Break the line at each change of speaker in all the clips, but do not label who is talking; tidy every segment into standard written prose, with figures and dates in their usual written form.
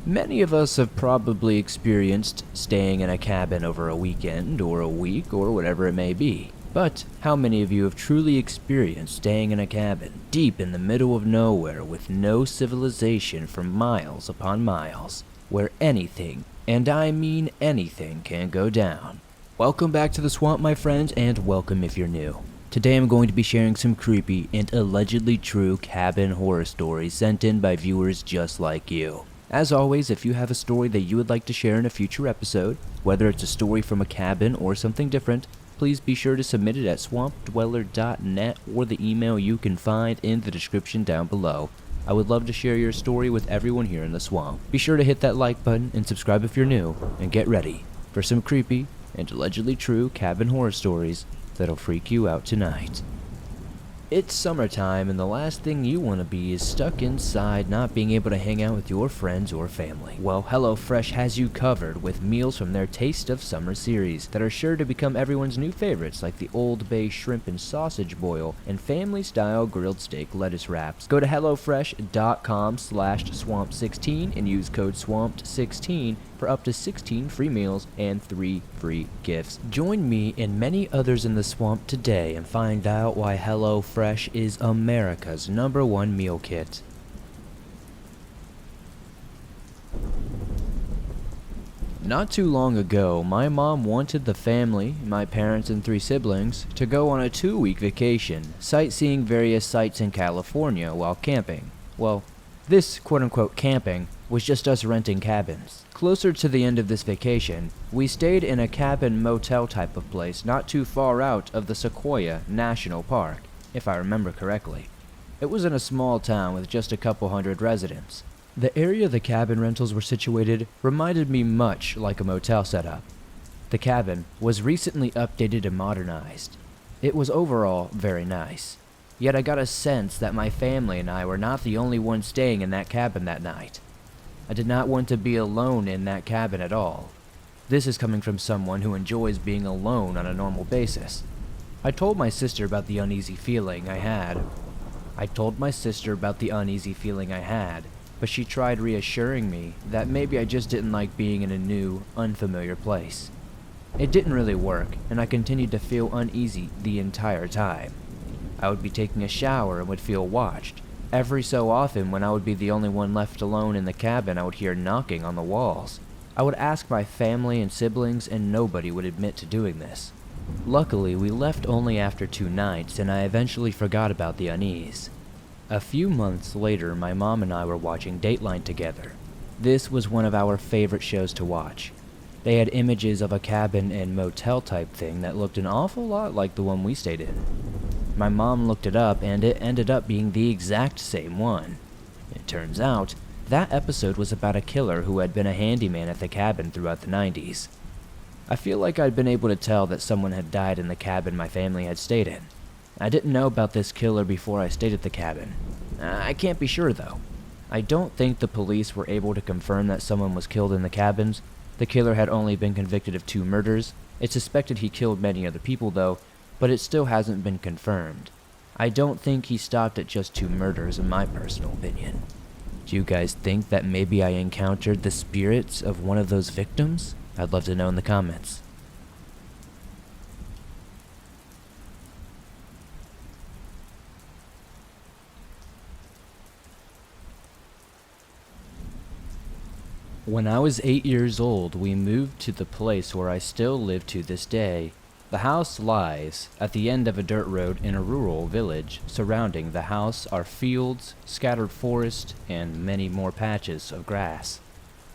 Many of us have probably experienced staying in a cabin over a weekend or a week or whatever it may be. But how many of you have truly experienced staying in a cabin deep in the middle of nowhere with no civilization for miles upon miles, where anything, and I mean anything, can go down? Welcome back to the swamp, my friends, and welcome if you're new. Today I'm going to be sharing some creepy and allegedly true cabin horror stories sent in by viewers just like you. As always, if you have a story that you would like to share in a future episode, whether it's a story from a cabin or something different, please be sure to submit it at swampdweller.net or the email you can find in the description down below. I would love to share your story with everyone here in the swamp. Be sure to hit that like button and subscribe if you're new, and get ready for some creepy and allegedly true cabin horror stories that'll freak you out tonight. It's summertime, and the last thing you want to be is stuck inside not being able to hang out with your friends or family. Well, HelloFresh has you covered with meals from their Taste of Summer series that are sure to become everyone's new favorites, like the Old Bay shrimp and sausage boil and family-style grilled steak lettuce wraps. Go to hellofresh.com/swamp16 and use code SWAMPED16 for up to 16 free meals and 3 free gifts. Join me and many others in the swamp today and find out why HelloFresh is America's #1 meal kit. Not too long ago, my mom wanted the family, my parents and 3 siblings, to go on a 2-week vacation, sightseeing various sites in California while camping. Well, this quote-unquote camping was just us renting cabins. Closer to the end of this vacation, we stayed in a cabin motel type of place not too far out of the Sequoia National Park, if I remember correctly. It was in a small town with just a couple hundred residents. The area the cabin rentals were situated reminded me much like a motel setup. The cabin was recently updated and modernized. It was overall very nice. Yet I got a sense that my family and I were not the only ones staying in that cabin that night. I did not want to be alone in that cabin at all. This is coming from someone who enjoys being alone on a normal basis. I told my sister about the uneasy feeling I had. But she tried reassuring me that maybe I just didn't like being in a new, unfamiliar place. It didn't really work, and I continued to feel uneasy the entire time. I would be taking a shower and would feel watched. Every so often, when I would be the only one left alone in the cabin, I would hear knocking on the walls. I would ask my family and siblings, and nobody would admit to doing this. Luckily, we left only after 2 nights, and I eventually forgot about the unease. A few months later, my mom and I were watching Dateline together. This was one of our favorite shows to watch. They had images of a cabin and motel type thing that looked an awful lot like the one we stayed in. My mom looked it up, and it ended up being the exact same one. It turns out, that episode was about a killer who had been a handyman at the cabin throughout the 90s. I feel like I'd been able to tell that someone had died in the cabin my family had stayed in. I didn't know about this killer before I stayed at the cabin. I can't be sure though. I don't think the police were able to confirm that someone was killed in the cabins. The killer had only been convicted of 2 murders. It's suspected he killed many other people though, but it still hasn't been confirmed. I don't think he stopped at just 2 murders in my personal opinion. Do you guys think that maybe I encountered the spirits of one of those victims? I'd love to know in the comments. When I was 8 years old, we moved to the place where I still live to this day. The house lies at the end of a dirt road in a rural village. Surrounding the house are fields, scattered forest, and many more patches of grass.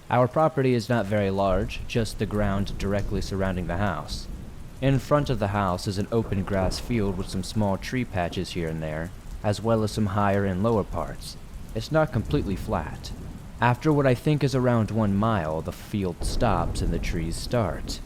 Our property is not very large, just the ground directly surrounding the house. In front of the house is an open grass field with some small tree patches here and there, as well as some higher and lower parts. It's not completely flat. After what I think is around 1 mile, the field stops and the trees start.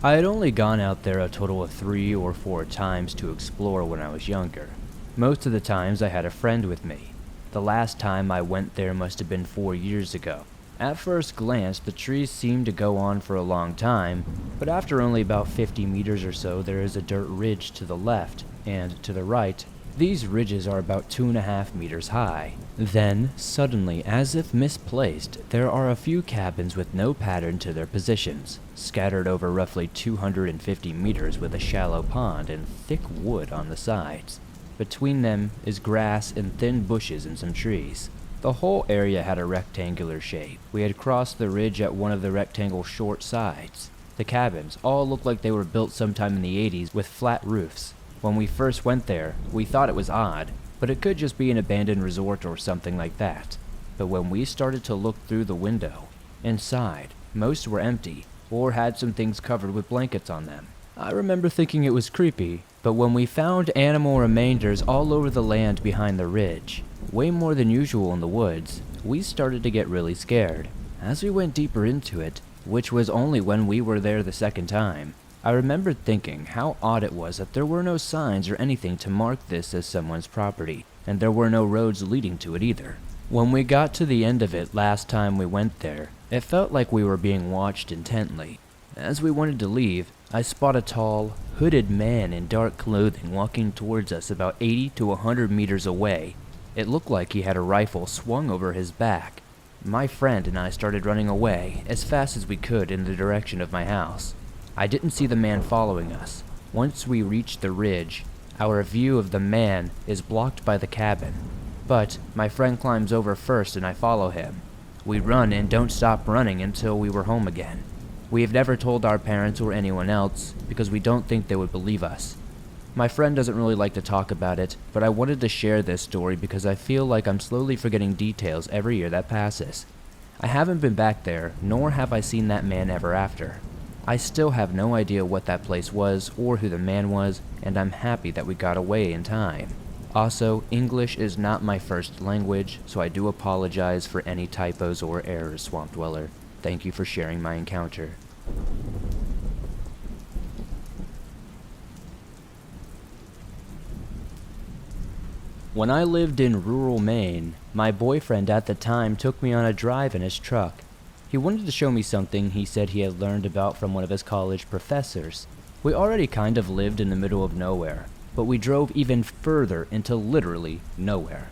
I had only gone out there a total of 3 or 4 times to explore when I was younger. Most of the times I had a friend with me. The last time I went there must have been 4 years ago. At first glance, the trees seemed to go on for a long time, but after only about 50 meters or so, there is a dirt ridge to the left, and to the right, These ridges are about 2.5 meters high. Then, suddenly, as if misplaced, there are a few cabins with no pattern to their positions, scattered over roughly 250 meters with a shallow pond and thick wood on the sides. Between them is grass and thin bushes and some trees. The whole area had a rectangular shape. We had crossed the ridge at one of the rectangle's short sides. The cabins all looked like they were built sometime in the 80s with flat roofs. When we first went there, we thought it was odd, but it could just be an abandoned resort or something like that. But when we started to look through the window, inside, most were empty or had some things covered with blankets on them. I remember thinking it was creepy, but when we found animal remainders all over the land behind the ridge, way more than usual in the woods, we started to get really scared. As we went deeper into it, which was only when we were there the second time, I remembered thinking how odd it was that there were no signs or anything to mark this as someone's property, and there were no roads leading to it either. When we got to the end of it last time we went there, it felt like we were being watched intently. As we wanted to leave, I spot a tall, hooded man in dark clothing walking towards us about 80 to 100 meters away. It looked like he had a rifle swung over his back. My friend and I started running away as fast as we could in the direction of my house. I didn't see the man following us. Once we reached the ridge, our view of the man is blocked by the cabin. But my friend climbs over first and I follow him. We run and don't stop running until we were home again. We have never told our parents or anyone else because we don't think they would believe us. My friend doesn't really like to talk about it, but I wanted to share this story because I feel like I'm slowly forgetting details every year that passes. I haven't been back there, nor have I seen that man ever after. I still have no idea what that place was or who the man was, and I'm happy that we got away in time. Also, English is not my first language, so I do apologize for any typos or errors, Swamp Dweller. Thank you for sharing my encounter. When I lived in rural Maine, my boyfriend at the time took me on a drive in his truck. He wanted to show me something he said he had learned about from one of his college professors. We already kind of lived in the middle of nowhere, but we drove even further into literally nowhere.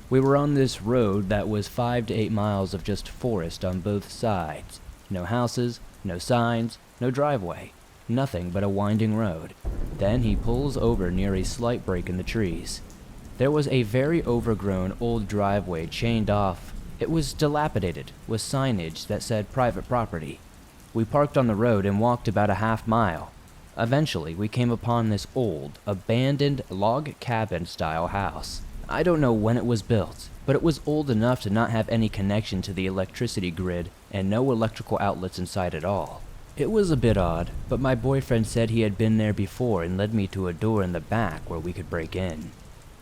We were on this road that was 5 to 8 miles of just forest on both sides. No houses, no signs, no driveway, nothing but a winding road. Then he pulls over near a slight break in the trees. There was a very overgrown old driveway chained off. It was dilapidated, with signage that said private property. We parked on the road and walked about a half mile. Eventually, we came upon this old, abandoned log cabin-style house. I don't know when it was built, but it was old enough to not have any connection to the electricity grid and no electrical outlets inside at all. It was a bit odd, but my boyfriend said he had been there before and led me to a door in the back where we could break in.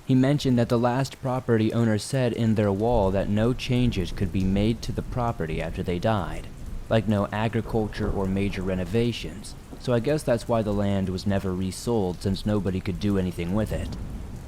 He mentioned that the last property owner said in their wall that no changes could be made to the property after they died, like no agriculture or major renovations, so I guess that's why the land was never resold since nobody could do anything with it.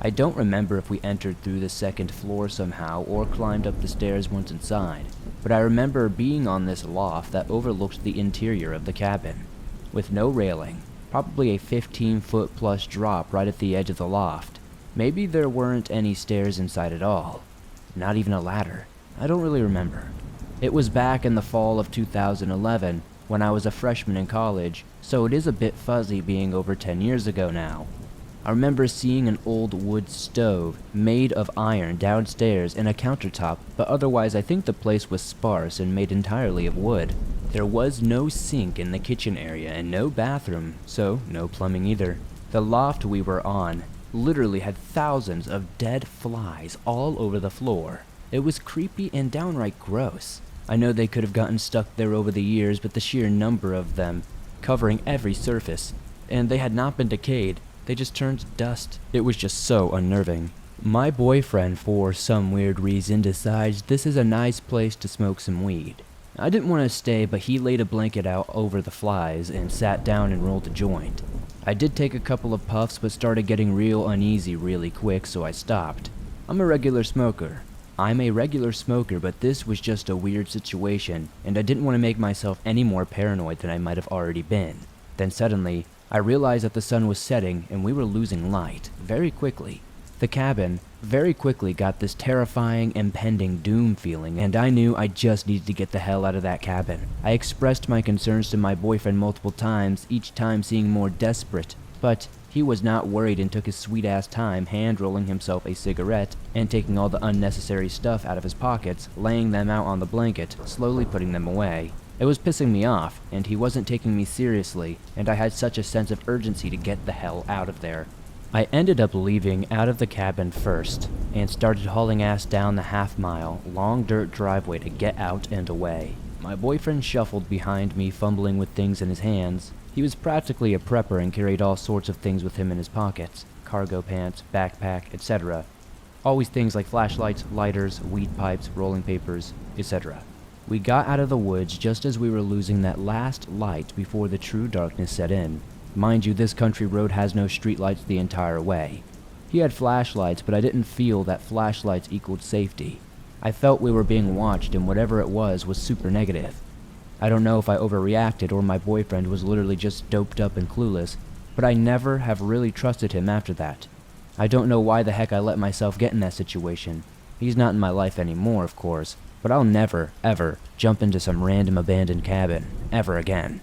I don't remember if we entered through the second floor somehow or climbed up the stairs once inside, but I remember being on this loft that overlooked the interior of the cabin, with no railing, probably a 15-foot plus drop right at the edge of the loft. Maybe there weren't any stairs inside at all. Not even a ladder. I don't really remember. It was back in the fall of 2011, when I was a freshman in college, so it is a bit fuzzy being over 10 years ago now. I remember seeing an old wood stove made of iron downstairs and a countertop, but otherwise I think the place was sparse and made entirely of wood. There was no sink in the kitchen area and no bathroom, so no plumbing either. The loft we were on literally had thousands of dead flies all over the floor. It was creepy and downright gross. I know they could have gotten stuck there over the years, but the sheer number of them, covering every surface, and they had not been decayed, they just turned to dust. It was just so unnerving. My boyfriend, for some weird reason, decides this is a nice place to smoke some weed. I didn't want to stay, but he laid a blanket out over the flies and sat down and rolled a joint. I did take a couple of puffs, but started getting real uneasy really quick, so I stopped. I'm a regular smoker, but this was just a weird situation, and I didn't want to make myself any more paranoid than I might have already been. Then suddenly, I realized that the sun was setting and we were losing light very quickly. The cabin very quickly got this terrifying, impending doom feeling, and I knew I just needed to get the hell out of that cabin. I expressed my concerns to my boyfriend multiple times, each time seeming more desperate, but he was not worried and took his sweet-ass time hand-rolling himself a cigarette and taking all the unnecessary stuff out of his pockets, laying them out on the blanket, slowly putting them away. It was pissing me off, and he wasn't taking me seriously, and I had such a sense of urgency to get the hell out of there. I ended up leaving out of the cabin first, and started hauling ass down the half-mile, long dirt driveway to get out and away. My boyfriend shuffled behind me, fumbling with things in his hands. He was practically a prepper and carried all sorts of things with him in his pockets, cargo pants, backpack, etc. Always things like flashlights, lighters, weed pipes, rolling papers, etc. We got out of the woods just as we were losing that last light before the true darkness set in. Mind you, this country road has no streetlights the entire way. He had flashlights, but I didn't feel that flashlights equaled safety. I felt we were being watched, and whatever it was super negative. I don't know if I overreacted or my boyfriend was literally just doped up and clueless, but I never have really trusted him after that. I don't know why the heck I let myself get in that situation. He's not in my life anymore, of course, but I'll never, ever jump into some random abandoned cabin, ever again.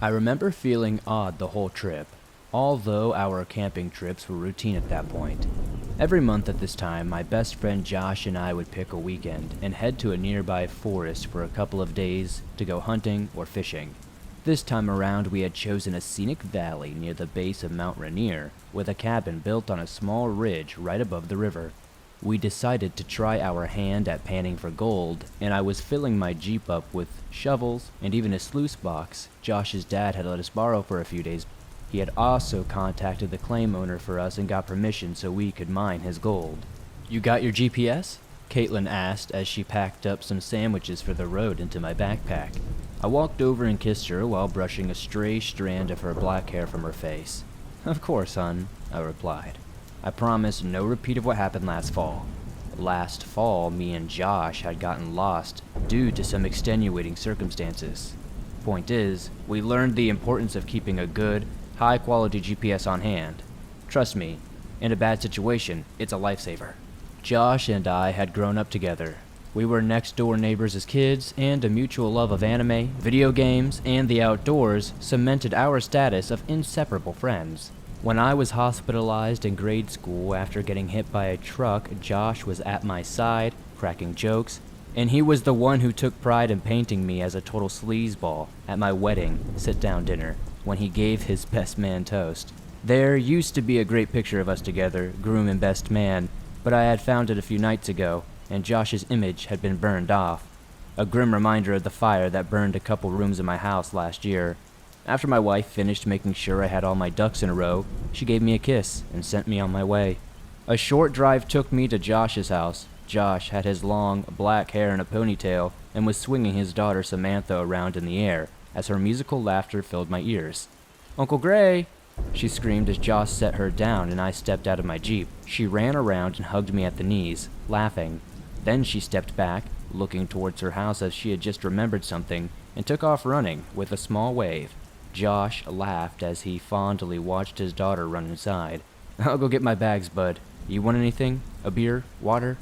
I remember feeling odd the whole trip, although our camping trips were routine at that point. Every month at this time, my best friend Josh and I would pick a weekend and head to a nearby forest for a couple of days to go hunting or fishing. This time around, we had chosen a scenic valley near the base of Mount Rainier, with a cabin built on a small ridge right above the river. We decided to try our hand at panning for gold, and I was filling my Jeep up with shovels and even a sluice box Josh's dad had let us borrow for a few days. He had also contacted the claim owner for us and got permission so we could mine his gold. "You got your GPS?" Caitlin asked as she packed up some sandwiches for the road into my backpack. I walked over and kissed her while brushing a stray strand of her black hair from her face. "Of course, hon," I replied. I promise no repeat of what happened last fall. Last fall, me and Josh had gotten lost due to some extenuating circumstances. Point is, we learned the importance of keeping a good, high-quality GPS on hand. Trust me, in a bad situation, it's a lifesaver. Josh and I had grown up together. We were next-door neighbors as kids, and a mutual love of anime, video games, and the outdoors cemented our status of inseparable friends. When I was hospitalized in grade school after getting hit by a truck, Josh was at my side, cracking jokes, and he was the one who took pride in painting me as a total sleazeball at my wedding sit-down dinner when he gave his best man toast. There used to be a great picture of us together, groom and best man, but I had found it a few nights ago, and Josh's image had been burned off. A grim reminder of the fire that burned a couple rooms in my house last year. After my wife finished making sure I had all my ducks in a row, she gave me a kiss and sent me on my way. A short drive took me to Josh's house. Josh had his long, black hair in a ponytail and was swinging his daughter Samantha around in the air as her musical laughter filled my ears. "Uncle Gray!" she screamed as Josh set her down and I stepped out of my Jeep. She ran around and hugged me at the knees, laughing. Then she stepped back, looking towards her house as she had just remembered something, and took off running with a small wave. Josh laughed as he fondly watched his daughter run inside. "I'll go get my bags, bud. You want anything? A beer? Water?"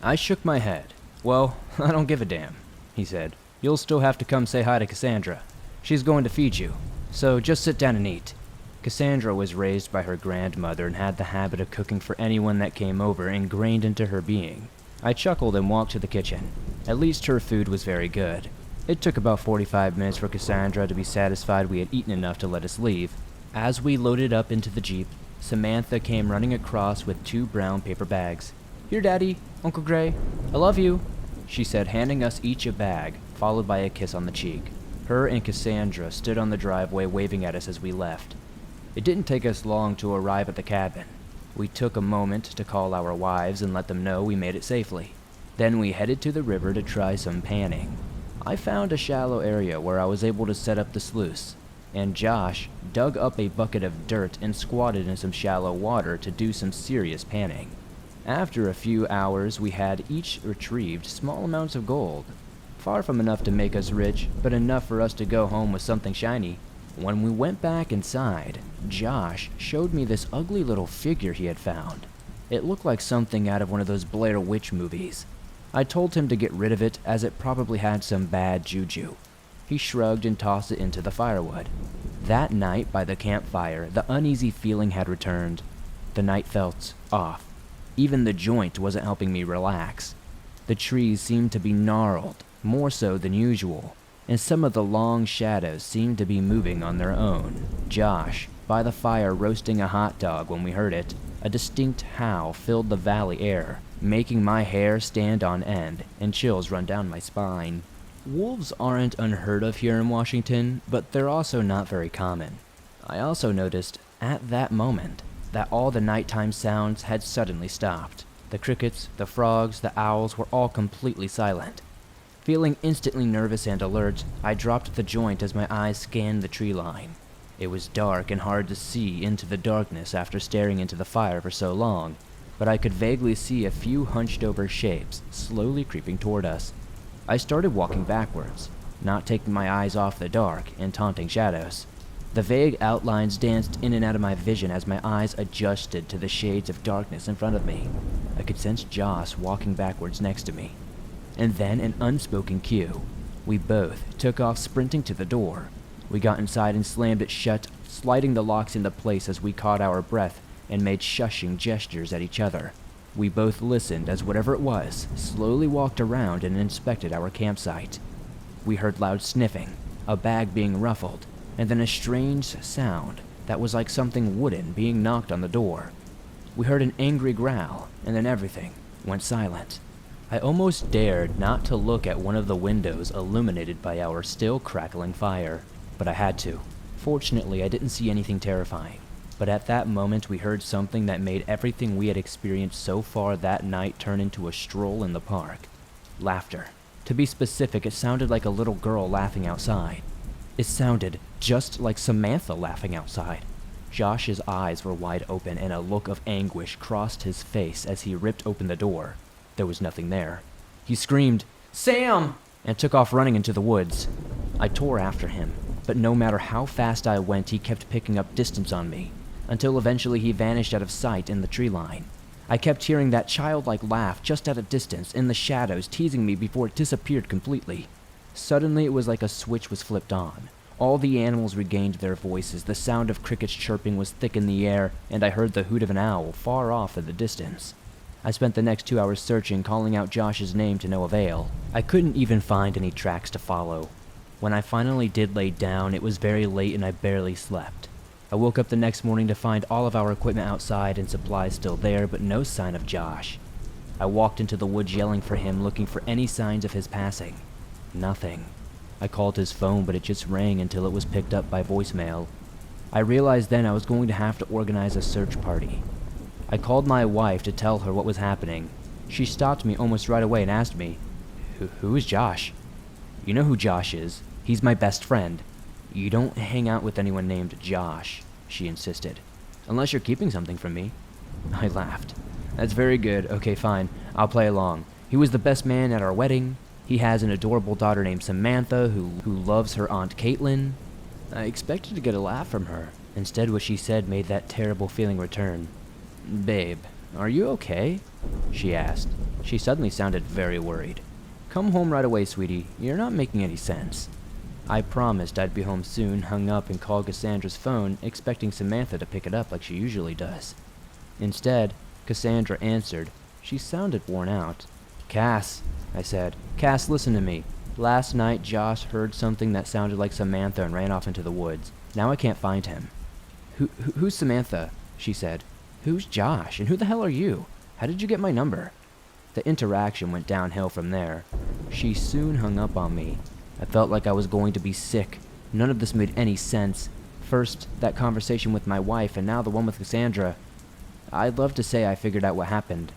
I shook my head. "Well, I don't give a damn," he said. "You'll still have to come say hi to Cassandra. She's going to feed you, so just sit down and eat." Cassandra was raised by her grandmother and had the habit of cooking for anyone that came over ingrained into her being. I chuckled and walked to the kitchen. At least her food was very good. It took about 45 minutes for Cassandra to be satisfied we had eaten enough to let us leave. As we loaded up into the Jeep, Samantha came running across with 2 brown paper bags. "Here, Daddy, Uncle Gray, I love you," she said, handing us each a bag, followed by a kiss on the cheek. Her and Cassandra stood on the driveway waving at us as we left. It didn't take us long to arrive at the cabin. We took a moment to call our wives and let them know we made it safely. Then we headed to the river to try some panning. I found a shallow area where I was able to set up the sluice, and Josh dug up a bucket of dirt and squatted in some shallow water to do some serious panning. After a few hours, we had each retrieved small amounts of gold. Far from enough to make us rich, but enough for us to go home with something shiny. When we went back inside, Josh showed me this ugly little figure he had found. It looked like something out of one of those Blair Witch movies. I told him to get rid of it as it probably had some bad juju. He shrugged and tossed it into the firewood. That night by the campfire, the uneasy feeling had returned. The night felt off. Even the joint wasn't helping me relax. The trees seemed to be gnarled, more so than usual, and some of the long shadows seemed to be moving on their own. Josh, by the fire roasting a hot dog when we heard it, a distinct howl filled the valley air, making my hair stand on end and chills run down my spine. Wolves aren't unheard of here in Washington, but they're also not very common. I also noticed, at that moment, that all the nighttime sounds had suddenly stopped. The crickets, the frogs, the owls were all completely silent. Feeling instantly nervous and alert, I dropped the joint as my eyes scanned the tree line. It was dark and hard to see into the darkness after staring into the fire for so long, but I could vaguely see a few hunched-over shapes slowly creeping toward us. I started walking backwards, not taking my eyes off the dark and taunting shadows. The vague outlines danced in and out of my vision as my eyes adjusted to the shades of darkness in front of me. I could sense Joss walking backwards next to me. And then an unspoken cue. We both took off sprinting to the door. We got inside and slammed it shut, sliding the locks into place as we caught our breath and made shushing gestures at each other. We both listened as whatever it was slowly walked around and inspected our campsite. We heard loud sniffing, a bag being ruffled, and then a strange sound that was like something wooden being knocked on the door. We heard an angry growl, and then everything went silent. I almost dared not to look at one of the windows illuminated by our still crackling fire, but I had to. Fortunately, I didn't see anything terrifying, but at that moment we heard something that made everything we had experienced so far that night turn into a stroll in the park. Laughter. To be specific, it sounded like a little girl laughing outside. It sounded just like Samantha laughing outside. Josh's eyes were wide open and a look of anguish crossed his face as he ripped open the door. There was nothing there. He screamed, "Sam!" and took off running into the woods. I tore after him, but no matter how fast I went, he kept picking up distance on me, until eventually he vanished out of sight in the tree line. I kept hearing that childlike laugh just at a distance in the shadows, teasing me before it disappeared completely. Suddenly it was like a switch was flipped on. All the animals regained their voices, the sound of crickets chirping was thick in the air, and I heard the hoot of an owl far off in the distance. I spent the next 2 hours searching, calling out Josh's name to no avail. I couldn't even find any tracks to follow. When I finally did lay down, it was very late and I barely slept. I woke up the next morning to find all of our equipment outside and supplies still there, but no sign of Josh. I walked into the woods yelling for him, looking for any signs of his passing. Nothing. I called his phone, but it just rang until it was picked up by voicemail. I realized then I was going to have to organize a search party. I called my wife to tell her what was happening. She stopped me almost right away and asked me, Who is Josh? You know who Josh is. He's my best friend. You don't hang out with anyone named Josh, she insisted. Unless you're keeping something from me. I laughed. That's very good. Okay, fine. I'll play along. He was the best man at our wedding. He has an adorable daughter named Samantha who loves her Aunt Caitlin. I expected to get a laugh from her. Instead, what she said made that terrible feeling return. Babe, are you okay? She asked. She suddenly sounded very worried. Come home right away, sweetie. You're not making any sense. I promised I'd be home soon, hung up and called Cassandra's phone, expecting Samantha to pick it up like she usually does. Instead, Cassandra answered. She sounded worn out. Cass, I said. Cass, listen to me. Last night, Josh heard something that sounded like Samantha and ran off into the woods. Now I can't find him. Who's Samantha? She said. Who's Josh, and who the hell are you? How did you get my number? The interaction went downhill from there. She soon hung up on me. I felt like I was going to be sick. None of this made any sense. First, that conversation with my wife, and now the one with Cassandra. I'd love to say I figured out what happened,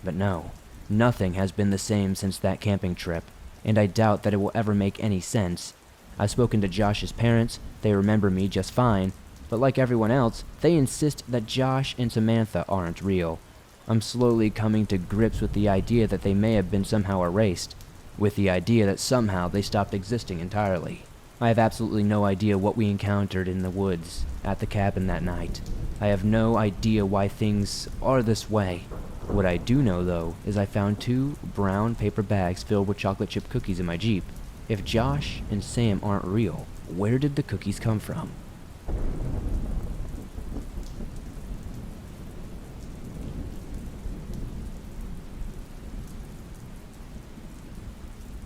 but no. Nothing has been the same since that camping trip, and I doubt that it will ever make any sense. I've spoken to Josh's parents. They remember me just fine. But like everyone else, they insist that Josh and Samantha aren't real. I'm slowly coming to grips with the idea that they may have been somehow erased. with the idea that somehow they stopped existing entirely. I have absolutely no idea what we encountered in the woods at the cabin that night. I have no idea why things are this way. What I do know, though, is I found 2 brown paper bags filled with chocolate chip cookies in my Jeep. If Josh and Sam aren't real, where did the cookies come from?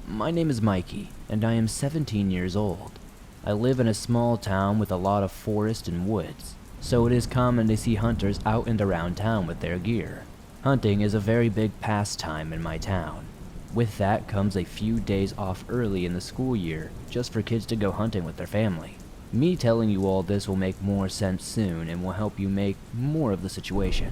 My name is Mikey, and I am 17 years old. I live in a small town with a lot of forest and woods, so it is common to see hunters out and around town with their gear. Hunting is a very big pastime in my town. With that comes a few days off early in the school year, just for kids to go hunting with their family. Me telling you all this will make more sense soon and will help you make more of the situation.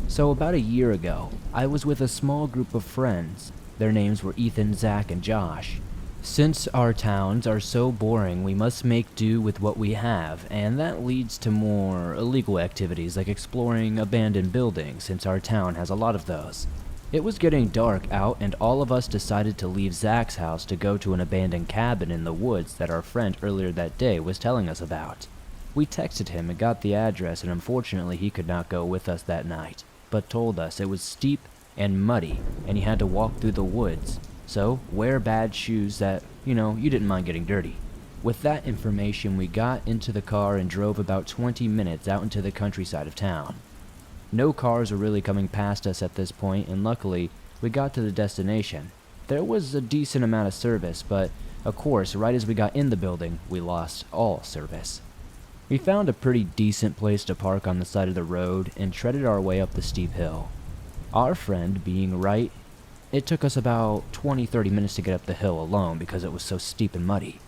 So about a year ago, I was with a small group of friends. Their names were Ethan, Zach, and Josh. Since our towns are so boring, we must make do with what we have, and that leads to more illegal activities like exploring abandoned buildings, since our town has a lot of those. It was getting dark out, and all of us decided to leave Zach's house to go to an abandoned cabin in the woods that our friend earlier that day was telling us about. We texted him and got the address, and unfortunately he could not go with us that night, but told us it was steep and muddy, and he had to walk through the woods. So, wear bad shoes that, you didn't mind getting dirty. With that information, we got into the car and drove about 20 minutes out into the countryside of town. No cars were really coming past us at this point, and luckily, we got to the destination. There was a decent amount of service, but, of course, right as we got in the building, we lost all service. We found a pretty decent place to park on the side of the road and treaded our way up the steep hill. Our friend being right, it took us about 20-30 minutes to get up the hill alone because it was so steep and muddy.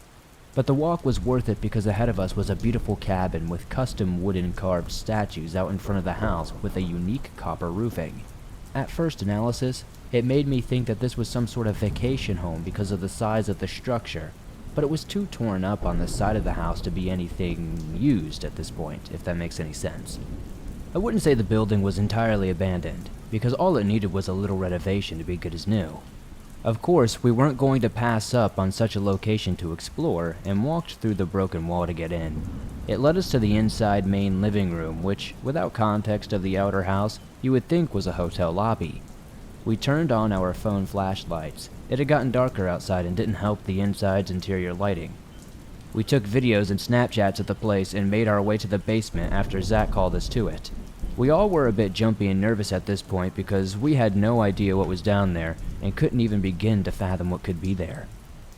But the walk was worth it because ahead of us was a beautiful cabin with custom wooden carved statues out in front of the house with a unique copper roofing. At first analysis, it made me think that this was some sort of vacation home because of the size of the structure, but it was too torn up on the side of the house to be anything used at this point, if that makes any sense. I wouldn't say the building was entirely abandoned, because all it needed was a little renovation to be good as new. Of course, we weren't going to pass up on such a location to explore, and walked through the broken wall to get in. It led us to the inside main living room, which, without context of the outer house, you would think was a hotel lobby. We turned on our phone flashlights. It had gotten darker outside and didn't help the inside's interior lighting. We took videos and Snapchats of the place and made our way to the basement after Zach called us to it. We all were a bit jumpy and nervous at this point because we had no idea what was down there and couldn't even begin to fathom what could be there.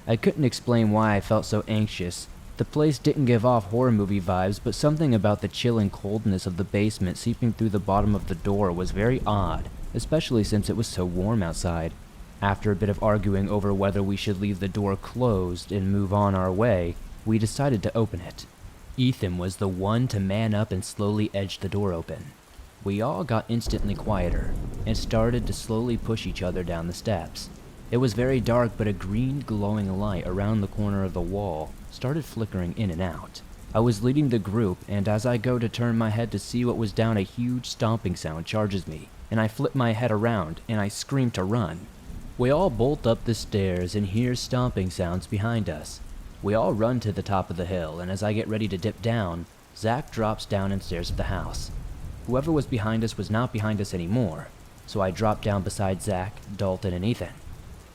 I couldn't explain why I felt so anxious. The place didn't give off horror movie vibes, but something about the chilling coldness of the basement seeping through the bottom of the door was very odd, especially since it was so warm outside. After a bit of arguing over whether we should leave the door closed and move on our way, we decided to open it. Ethan was the one to man up and slowly edge the door open. We all got instantly quieter, and started to slowly push each other down the steps. It was very dark, but a green glowing light around the corner of the wall started flickering in and out. I was leading the group, and as I go to turn my head to see what was down, a huge stomping sound charges me, and I flip my head around, and I scream to run. We all bolt up the stairs and hear stomping sounds behind us. We all run to the top of the hill, and as I get ready to dip down, Zach drops down and stares at the house. Whoever was behind us was not behind us anymore, so I dropped down beside Zach, Dalton, and Ethan.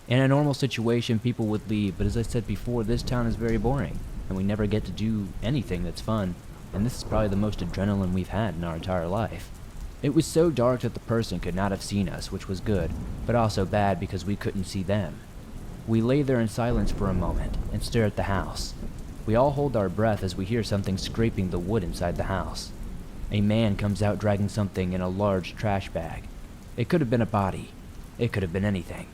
In a normal situation, people would leave, but as I said before, this town is very boring, and we never get to do anything that's fun, and this is probably the most adrenaline we've had in our entire life. It was so dark that the person could not have seen us, which was good, but also bad because we couldn't see them. We lay there in silence for a moment and stare at the house. We all hold our breath as we hear something scraping the wood inside the house. A man comes out dragging something in a large trash bag. It could have been a body. It could have been anything.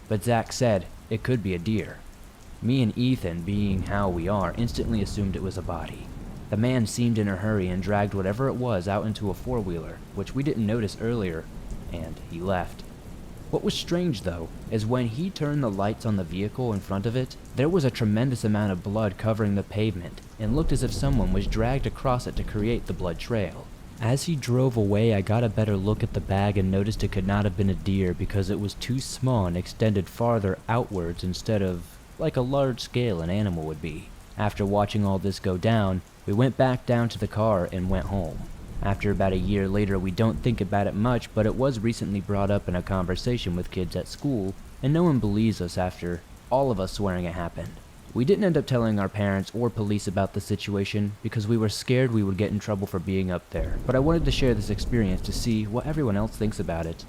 But Zach said it could be a deer. Me and Ethan, being how we are, instantly assumed it was a body. The man seemed in a hurry and dragged whatever it was out into a four-wheeler, which we didn't notice earlier, and he left. What was strange, though, is when he turned the lights on the vehicle in front of it, there was a tremendous amount of blood covering the pavement, and looked as if someone was dragged across it to create the blood trail. As he drove away, I got a better look at the bag and noticed it could not have been a deer because it was too small and extended farther outwards instead of like a large scale an animal would be. After watching all this go down, we went back down to the car and went home. After about a year later, we don't think about it much, but it was recently brought up in a conversation with kids at school, and no one believes us after all of us swearing it happened. We didn't end up telling our parents or police about the situation because we were scared we would get in trouble for being up there, but I wanted to share this experience to see what everyone else thinks about it.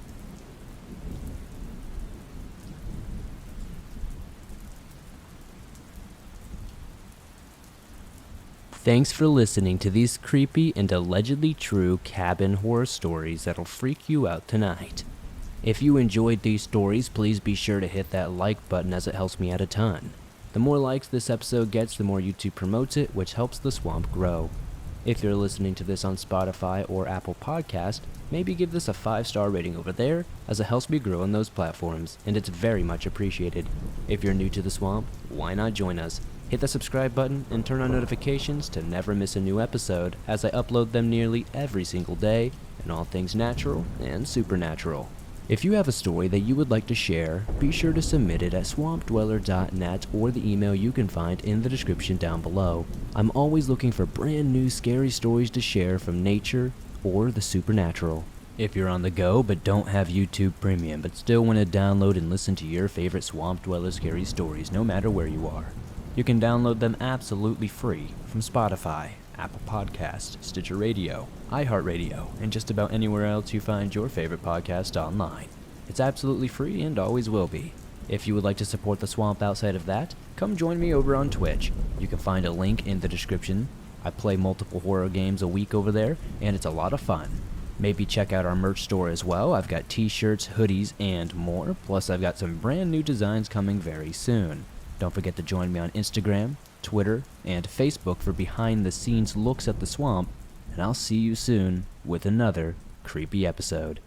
Thanks for listening to these creepy and allegedly true cabin horror stories that'll freak you out tonight. If you enjoyed these stories, please be sure to hit that like button as it helps me out a ton. The more likes this episode gets, the more YouTube promotes it, which helps the swamp grow. If you're listening to this on Spotify or Apple Podcast, maybe give this a 5-star rating over there, as it helps me grow on those platforms, and it's very much appreciated. If you're new to the swamp, why not join us? Hit the subscribe button and turn on notifications to never miss a new episode, as I upload them nearly every single day, and all things natural and supernatural. If you have a story that you would like to share, be sure to submit it at swampdweller.net or the email you can find in the description down below. I'm always looking for brand new scary stories to share from nature or the supernatural. If you're on the go but don't have YouTube Premium but still want to download and listen to your favorite Swamp Dweller scary stories no matter where you are, you can download them absolutely free from Spotify, Apple Podcasts, Stitcher Radio, iHeartRadio, and just about anywhere else you find your favorite podcast online. It's absolutely free and always will be. If you would like to support the swamp outside of that, come join me over on Twitch. You can find a link in the description. I play multiple horror games a week over there, and it's a lot of fun. Maybe check out our merch store as well. I've got t-shirts, hoodies, and more, plus I've got some brand new designs coming very soon. Don't forget to join me on Instagram, Twitter, and Facebook for behind-the-scenes looks at the swamp, and I'll see you soon with another creepy episode.